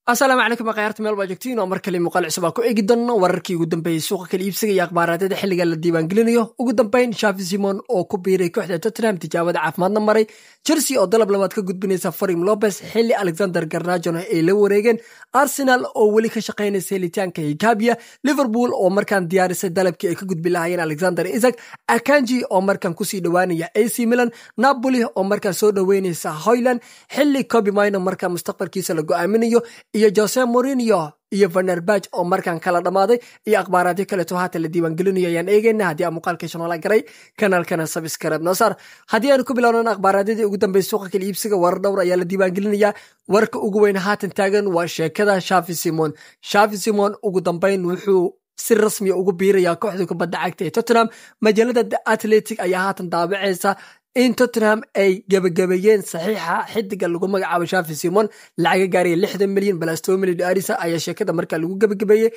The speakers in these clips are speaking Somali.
السلام عليكم قيارتي meel baajigtiin oo markale muuqaal cusub ku eegi doona wararkii ugu dambeeyay suuqa kala iibsiga iyo akhbaaraadada xilliga la diiwaan gelinayo ugu dambeyn Xavi Simons oo ku biiray kooxda Tottenham tijaabada caafimaadna maray Chelsea oo dalab labaad ka gudbinaysa Fermin Lopez xilli Alexander Garnacho ay la wareegeen Arsenal oo wali ka shaqeynaysa helitaanka Hikabia Liverpool oo markaan diyaarisay dalabkii ay ka gudbi lahaayeen Alexander Isak Akanji oo markaan ku sii dhawaanaya AC Milan Napoli oo markaan soo dhaweynaysa Højlund xilli Kobe Mainoo markaan mustaqbalkiisa la go'aaminayo iyo Jose Mourinho iyo Van der Beek oo markaan kala dhamaaday iyo akhbaaraadyo kale oo haatan la diiwaan gelinayo ayaan eegaynaa haddii aan muuqaalka channel garay kanaalkana subscribe noo saar haddii aan ku bilowno akhbaaraadadii ugu dambeysay suuqa kala iibsiga warar dhowr ayaa la diiwaan gelinayaa warka ugu weyn haatan taagan waa sheekada Xavi Simons ugu dambeyn wuxuu si rasmi ugu biirayaa kooxda kubadda cagta ee Tottenham majallada The Athletic ayaa haatan daabacaysa in Tottenham ay gabagabeeyeen saxiixa xidiga lagu magacaabo Xavi Simons lacag gaaraya 60 milyan plus 2 milyan arisa ayaa sheekada markaa lagu gabagabeeyay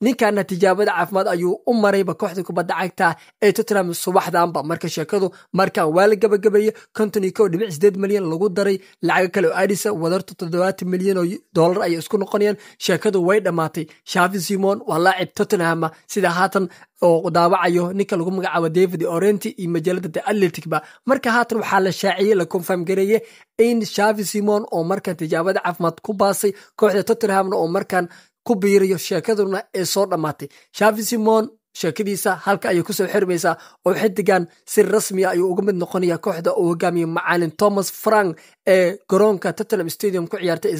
ninkan tijaabada caafimaad ayuu u marayba kooxda kubadda cagta ee Tottenham subaxdaanba marka sheekadu markaan waa la gabagabeeyay 51.8 milyan lagu daray lacag kale oo arisa wadarto 70 milyan oo dollar ay isku noqonayaan sheekadu way dhamaatay Xavi Simons waa laacib Tottenham sida haatan oo daawacayo ninka lagu magacaabo David Orenti iyo majallada The Athletic ba marka haatan waxaa la shaaciyay la confirm gareeyay in Xavi Simons oo markaan tijaabada caafimaad ku baasay kooxda Tottenham oo markaan ku biirayo sheekaduna ee soo dhamaatay Xavi Simons sheekadiisa halka ay ku soo xirmaysaa oo xidigan si rasmi ah ayuu uga mid noqonayaa kooxda uu hogaamiyo macallin Thomas Frank ee garoonka Tottenham Stadium ku ciyaartay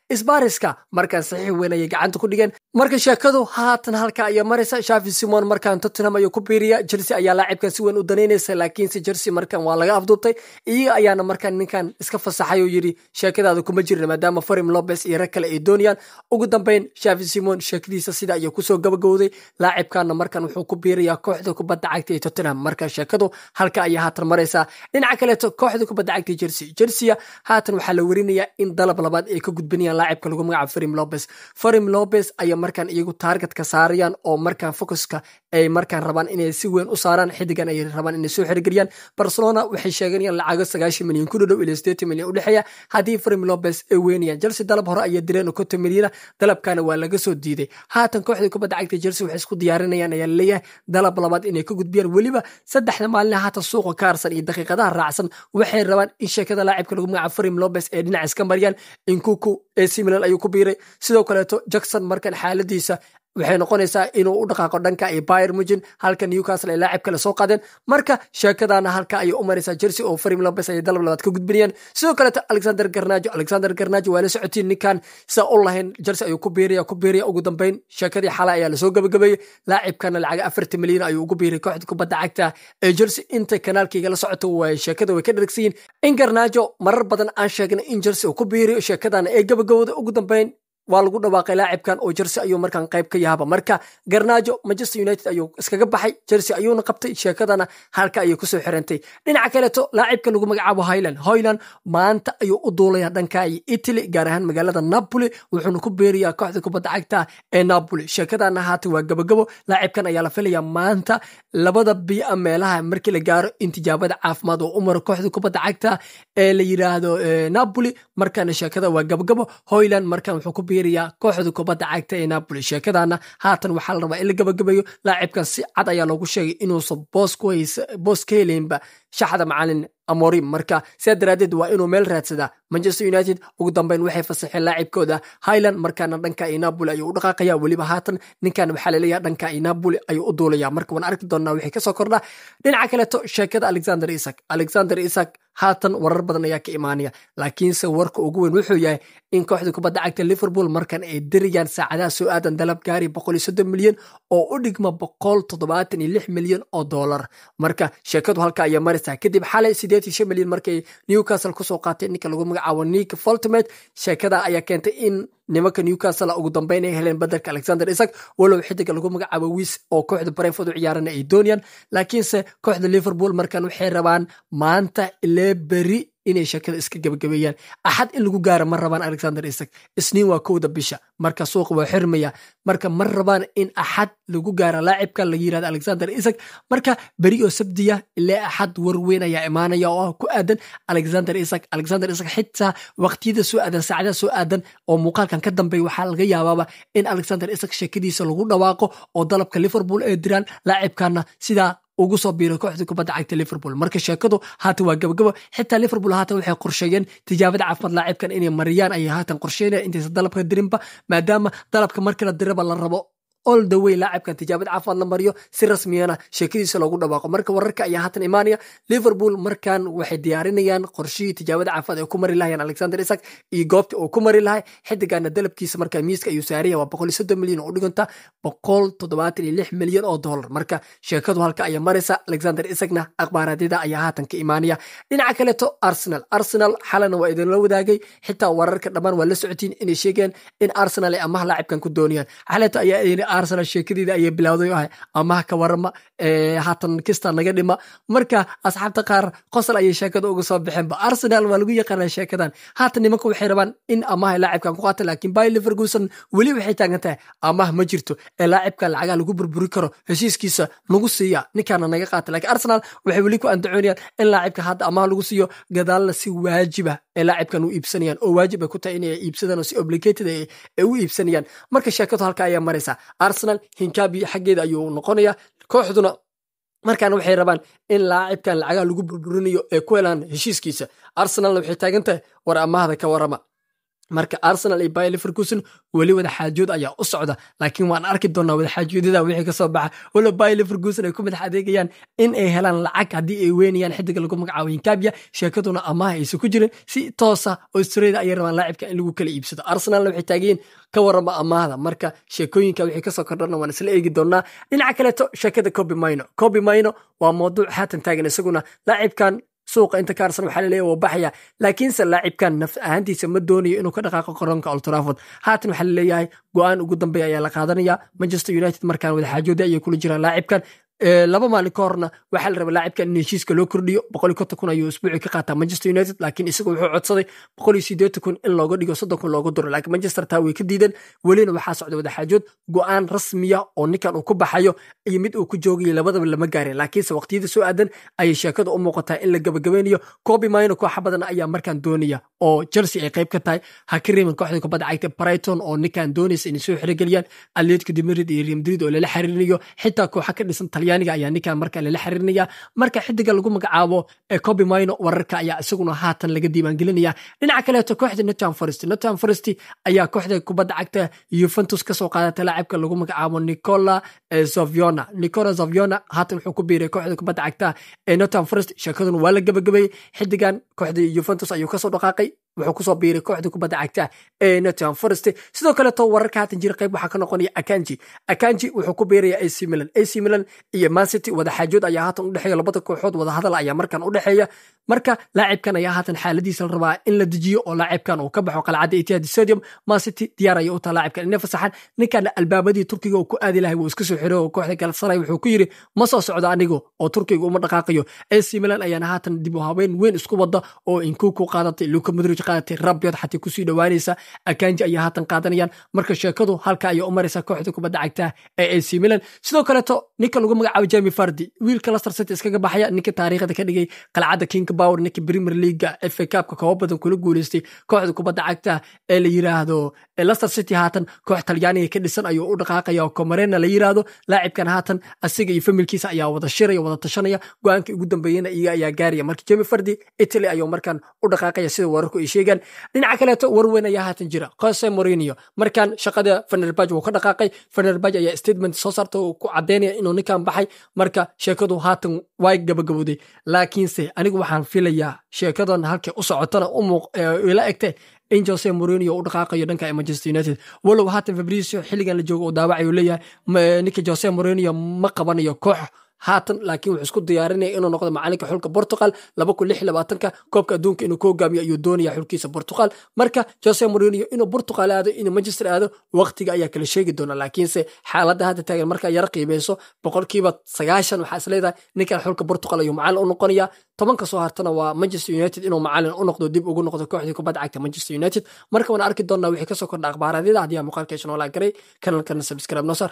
Isbaariska markaan saxiix weyn ay gacanta ku dhigeen marka sheekadu haatan halka ay maraysa Xavi Simons markaan Tottenham ayuu ku biiriya Chelsea ayaa laacibkan si weyn u daneynaysa laakiin si Chelsea markaan waa laga afduubtay iyaga ayaana markaan ninkan iska fasaxay oo yiri sheekadaadu kuma jirna maadaama Fermin Lopez iyo rag kale ay doonayaan ugu dambeyn Xavi Simons sheekadiisa sida ay ku soo gabagowday laacibkan markaan wuxuu ku biirayaa kooxda kubadda cagta ee Tottenham marka sheekadu halka ay haatan maraysa dhinaca kale kooxda kubadda cagta Chelsea haatan waxaa la warinayaa in dalab labaad ay ka gudbinayaan laacibka lagu magacaabo Fermin Lopez ayaa markaan iyagu target ka saarayaan oo markaan focuska ay markaan rabaan inay si weyn u saaraan xidigan ay rabaan inay soo xirigeliyaan Barcelona waxay sheeganayaan lacag 90 milyan ku dhow ilaa 80 milyan u dhaxeeya haddii Fermin Lopez ay weynayaan Chelsea dalab hore ayaa direen 50 milyan dalabkana waa laga soo diiday haatan kooxda kubadda cagta Chelsea waxay isku diyaarinayaan ayaa leeyahay dalab labaad inay ka gudbiyaan waliba saddexda maalin haatan suuqa kaarsan iyo daqiiqadaha raacsan waxay rabaan in sheekada laacibka lagu magacaabo Fermin Lopez ee dhinaca iska mariyaan Nkunku AC Milan ayuu ku biiray sidoo kale Jackson markan xaaladiisa waxay noqonaysaa inuu u dhaqaaqo dhanka ay Bayern Munich halka Newcastle ay laacib kale soo qaadeen marka sheekadana halka ay u maraysaa Chelsea oo Fermin Lopez ay dalab labaad ka gudbinayaan sidoo kale Alexander Garnacho waa la socotiin ninkan sa u lahayn Chelsea ayuu ku biiraya ugu dambeyn sheekadii xalay ayaa la soo gabagabeeyay laacibkana lacag 40 milyan ayuu ugu biiray kooxda kubadda cagta ee Chelsea inta kanaalkayga la socoto way sheekada way ka dharagsiin in Garnacho marar badan aan sheegna in Chelsea uu ku biirayo sheekadana ay gabagabowday ugu dambeyn waa lagu dhawaaqay laacibkan oo Chelsea ayuu markaan qayb ka yahay marka Garnacho Manchester United ayuu iskaga baxay Chelsea ayuuna qabtay sheekadana halka ayay ku soo xirantay dhinaca kale laacibka lagu magacaabo Højlund maanta ayuu u duulaya dhanka Italy gaar ahaan magaalada Napoli wuxuuna ku beeriyaa kooxda kubadda cagta ee Napoli sheekadana haatan waa gabagabo laacibkan ayaa la filayaa maanta labada biya meelaha markii la gaaro intijaabada caafimaad oo umar kooxda kubadda cagta ee la yiraahdo Napoli markaan sheekada waa gabagabo Højlund markaan wuxuu ku kooxda kubadda cagta ee Napoli sheekadana haatan waxaa la rabaa in la gabagabeeyo laacibkan si cad ayaa loogu sheegay inuusan boos ka helaynba shaxda macallin Amorim marka sidaa daraadeed waa inuu meel raadsadaa Manchester United ugu dambeyn waxay fasaxeen laacibkooda Højlund markaana dhanka Napoli ayuu u dhaqaaqaya waliba haatan ninkan waxaa la leeyahay dhanka Napoli ayuu u duulaya marka waan arki doonaa wixii ka soo kordha dhinaca kale sheekada Alexander Isak haatan warar badan ayaa ka imaanaya laakiinse warka ugu weyn wuxuu yahay in kooxda kubadda cagta Liverpool markan ay diriyaan saacadaha soo aadan dalab gaari 130 milyan oo u dhigma 176 milyan oo dollar marka sheekadu halka ay maraysaa kadib xalay 85 milyan markay Newcastle ku soo qaatay ninka lagu magacaabo Nick Foltmet sheekada ayaa keentay in nimanka Newcastle ugu dambeyn ay heleen badarka Alexander Isak walow xidiga lagu magacaabo Wiss oo kooxda Brentford u ciyaarana ay doonayaan laakiinse kooxda Liverpool markan waxay rabaan maanta ilaa beri inay sheekada iska gabagabeeyaan axad in lagu gaaro ma rabaan Alexander Isak isniin waa 1 bisha marka suuqa waa xirmaya marka ma rabaan in axad lagu gaaro laacibka la yiraahdo Alexander Isak marka bari oo sabdiya ilaa axad warweyn ayaa imaanaya oo ku aadan Alexander Isak xitaa waqtiyada soo aadan saacadaha soo aadan oo muuqaalkan ka dambeeya waxa laga yaabaa in Alexander Isak sheekadiisa lagu dhawaaqo oo dalabka Liverpool ay diraan laacibkana sida ugu soo biiro kooxda kubadda cagta Liverpool marka sheekadu haatan waa gabagabo xitaa Liverpool haatan waxay qorsheeyeen tijaabada caafimaad laacibkan inay mariyaan ay haatan qorsheeyeen intaysan dalabka dirinba maadaama dalabka markii la diraba la rabo all the way laacibkan tijaabada caafimaad la mariyo si rasmiyana sheekadiisa loogu dhawaaqo marka wararka ayaa haatan imaanaya Liverpool markan waxay diyaarinayaan qorshihii tijaabada caafimaad ee ku mari lahaayeen Alexander Isak iyo goobta uu ku mari lahay xidigana dalabkiisa marka miiska ayuu saaraya waa 130 milyan oo dhiganta 176 milyan oo dollar marka sheekadu halka ay maraysa Alexander Isakna akhbaaradida ayaa haatan ka imaanaya dhinaca kale to Arsenal xalana waa idin la wadaagay xitaa wararka dhamaan waa la socotiin inay sheegeen in Arsenal ay amaah laacibkan ku doonayaan xalata ayaa Arsenal sheekadiida ayay bilowday amaah ka warama haatan kista naga dhima marka asxaabta qaar qosol ayay sheekada uga soo bixeen Arsenal waa lagu yaqaan sheekadan haatan nimanku waxay rabaan in amaah laacibkan ku qaato laakiin Bayer Leverkusen wali waxay taagan tahay amaah ma jirto laacibka lacag lagu burburi karo heshiiskiisa lagu siiya ninkaana naga qaata laakiin Arsenal waxay wali ku andacoonayaan in laacibka hadda amaah lagu siiyo gadaalna si waajiba laacibkan u iibsanayaan oo waajib ay ku tahay inay iibsadaan oo si obligated ay u iibsanayaan marka sheekadu halka ayaa maraysa Arsenal hinkabi xageeda ayuu noqonaya kooxduna markaan waxay rabaan in laacibkan lacag lagu burburinayo ee ku helaan heshiiskiisa Arsenal waxay taagan tahay war amaahda ka warama marka Arsenal iyo Bayer Leverkusen wali wada xaajood ayaa u socda laakiin waan arki doonaa wada xaajoodida wixii ka soo baxa wala Bayer Leverkusen ay ku madax adeegayaan in ay helaan lacag hadii ay weynayaan xidiga lagu magacaabo Nkabia sheekaduna amaah ay ku jireen si toosa oo Australia ay rabaan laacibka in lagu kala iibsado Arsenal waxay taageen ka warama amaahda marka sheekooyinka wixii ka soo kordhana waan isla eegi doonaa dhinaca kale to sheekada Kobe Maino waa mowduuc haatan taagan isaguna laacibkan suuqa inta ka Arsenal waxa la leeyahay waa baxaya laakiin se laacibkan naf ahaantiisa ma doonayo inuu ka dhaqaaqo garoonka Old Trafford haatan waxa la leeyahay go'aan ugu dambeeya ayaa la qaadanaya Manchester United markaan wada xaajoodii ay kula jiraan laacibkan laba maalin ka horna waxaa la rabaa laacibkan in heshiiska loo kordhiyo 150,000 ayuu isbuuci ka qaataa Manchester United laakiin isagu wuxuu codsaday 180,000 in looga dhigo 30,000 looga diro laakiin Manchester taa way ka diidan walina waxaa socda wada xaajood go'aan rasmiya oo ninkan uu ku baxayo iyo mid uu ku joogayo labadaba lama gaarin laakiin se waqtiyada soo aadan ayay sheekadu u muuqataa in la gabagabeynayo Kobe Maino koox badan ayaa markaan doonaya oo Chelsea ay qayb ka tahay Hakimi kooxda kubadda cagta Brighton oo ninkan doonaysa in soo xirigeliyaan Atletico de Madrid iyo Real Madrid oo la xiriirinayo xitaa kooxa ka dhisan Talyaaniga ayaa ninkan marka la xiriirinaya marka xidiga lagu magacaabo Kobe Maino wararka ayaa isaguna haatan laga diiwaan gelinaya dhinaca kale to kooxda Nottingham Forest ayaa kooxda kubadda cagta Juventus ka soo qaadatay laacibka lagu magacaabo Nicola Zoviona haatan wuxuu ku biiray kooxda kubadda cagta Nottingham Forest sheekaduna waa la gabagabay xidigan kooxda Juventus ayuu ka soo dhaqaaqay wuxuu ku soo biiray kooxda kubadda cagta Nottingham Forest sidoo kale to wararka haatan jira qayb waxa ka noqonaya Akanji wuxuu ku biiray AC Milan iyo Man City wada xaajood ayaa haatan u dhaxeeya labada kooxood wada hadal ayaa markan u dhaxeeya marka laacibkan ayaa haatan xaaladiisa la rabaa in la dejiyo oo laacibkan uu ka baxo qalcadda Etihad Stadium Man City diyaar ayuu u tahay laacibkan inay fasaxan ninkan albaabadii Turkiga uu ku aadi lahay wuu iska soo xiray oo kooxda Galatasaray wuxuu ku yiri ma soo socdo anigu oo Turkiga uma dhaqaaqayo AC Milan ayaana haatan dib u habeyn weyn isku wada oo Nkunku qaadatay Luka Modric qaadatay Rabiot xataa ku sii dhawaanaysa Akanji ayaa haatan qaadanayaan marka sheekadu halka ay u maraysa kooxda kubadda cagta AC Milan sidoo kale to ninka lagu magacaabo Jamie Vardy wiilka Leicester City iskaga baxaya ninka taariikhda ka dhigay qalcadda King Power ninka Premier League FA Cup ka koob badan kula guuleystay kooxda kubadda cagta ee la yiraahdo Leicester City haatan koox Talyaaniga ka dhisan ayuu u dhaqaaqaya oo Comarena la yiraahdo laacibkan haatan asiga iyo familkiisa ayaa wada shiraya wada tashanaya go'aankii ugu dambeeyana iyaga ayaa gaaraya markii Jamie Vardy Italy ayuu markan u dhaqaaqaya sida wararku ay sheegaan dhinaca kale to warweyn ayaa haatan jira Jose Mourinho markan shaqada Fenerbahce uu ka dhaqaaqay Fenerbahce ayaa statement soo saartay oo ku cadeynaya inuu ninkan baxay marka sheekadu haatan way gabagabowday laakiinse anigu waxaan filayaa sheekadan halkay u socotana ila egtay in Jose Mourinho uu dhaqaaqayo dhanka Manchester United walow haatan Fabrizio xilligan la joogo oo daawacayo leeyahay ninka Jose Mourinho ma qabanayo koox haatan laakiin wuxuu isku diyaarinaya inuu noqdo macalinka xulka Portugal 2026 koobka adduunka inuu ku hogaamiyo ayuu doonaya xulkiisa Portugal marka Jose Mourinho inuu Portugal aado inuu Manchester aado waqtiga ayaa kala sheegi doona laakiinse xaaladda hadda taagan marka yar qiimeyso boqolkiiba 90 waxa isleedahay ninkan xulka Portugal ayuu macallin u noqonaya 10 ka soo hartana waa Manchester United inuu macallin u noqdo dib ugu noqdo kooxdii kubadda cagta Manchester United marka wana arki doonaa wixii ka soo kordha akhbaaradyada haddii muuqaalka isnoo la garay kanalkan subscribe noo sar